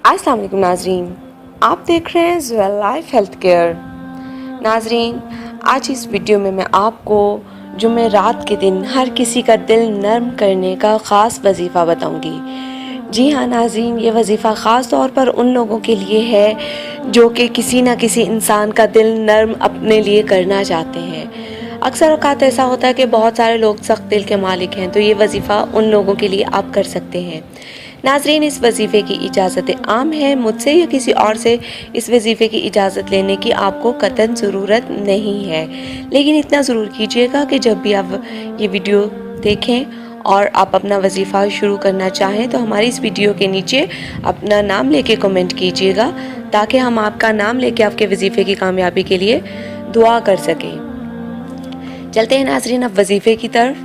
अस्सलाम वालेकुम नाजरीन, आप देख रहे हैं ज़ोया लाइफ हेल्थ केयर। नाजरीन, आज इस वीडियो में मैं आपको जुमेरात के दिन हर किसी का दिल नरम करने का ख़ास वजीफ़ा बताऊंगी। जी हाँ नाजरीन, ये वजीफ़ा ख़ास तौर पर उन लोगों के लिए है जो कि किसी न किसी इंसान का दिल नरम अपने लिए करना चाहते हैं। अक्सर औक़ात ऐसा होता है कि बहुत सारे लोग सख्त दिल के मालिक हैं, तो ये वजीफ़ा उन लोगों के लिए आप कर सकते हैं। नाजरीन, इस वजीफ़े की इजाज़त आम है, मुझसे या किसी और से इस वजीफ़े की इजाज़त लेने की आपको कतई ज़रूरत नहीं है। लेकिन इतना ज़रूर कीजिएगा कि जब भी आप ये वीडियो देखें और आप अपना वजीफ़ा शुरू करना चाहें तो हमारी इस वीडियो के नीचे अपना नाम लेके कमेंट कीजिएगा, ताकि हम आपका नाम लेके आपके वजीफ़े की कामयाबी के लिए दुआ कर सकें। चलते हैं नाजरीन अब वजीफ़े की तरफ।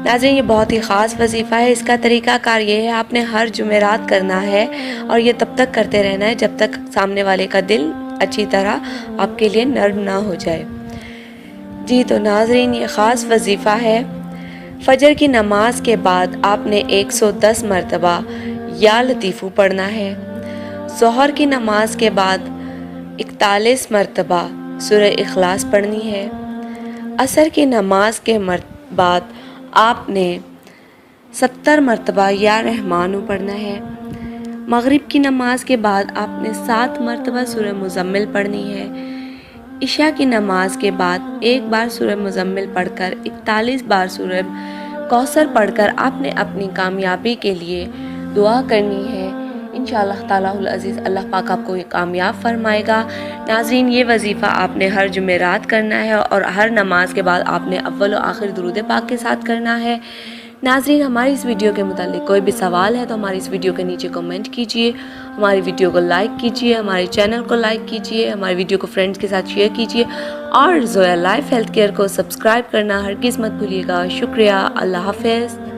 नाज़रीन, ये बहुत ही ख़ास वजीफ़ा है। इसका तरीक़ाकार ये है, आपने हर जुमेरात करना है और ये तब तक करते रहना है जब तक सामने वाले का दिल अच्छी तरह आपके लिए नर्म ना हो जाए। जी तो नाज़रीन, ये ख़ास वजीफ़ा है। फजर की नमाज के बाद आपने 110 मरतबा या लतीफ़ू पढ़ना है। ज़ोहर की नमाज के बाद 41 मरतबा सूरह इखलास पढ़नी है। असर की नमाज के बाद आपने 70 मरतबा या रहमानु पढ़ना है। मगरिब की नमाज के बाद आपने 7 मरतबा सूरह मुज़म्मिल पढ़नी है। इशा की नमाज के बाद एक बार सूरह मुज़म्मिल पढ़कर 41 बार सूरह कौसर पढ़कर आपने अपनी कामयाबी के लिए दुआ करनी है। इंशाअल्लाह तालाहुल अज़ीज़ अल्लाह पाक आपको ये कामयाब फरमाएगा। नाज़रीन, ये वजीफ़ा आपने हर जुमेरात करना है और हर नमाज के बाद आपने अव्वल व आखिर दुरूद पाक के साथ करना है। नाज़रीन, हमारी इस वीडियो के मुतालिक कोई भी सवाल है तो हमारी इस वीडियो के नीचे कमेंट कीजिए, हमारी वीडियो को लाइक कीजिए, हमारे चैनल को लाइक कीजिए, हमारी वीडियो को फ्रेंड्स के साथ शेयर कीजिए और ज़ोया लाइफ हेल्थ केयर को सब्सक्राइब करना हरगिज़ मत भूलिएगा। शुक्रिया। अल्लाह हाफ़िज़।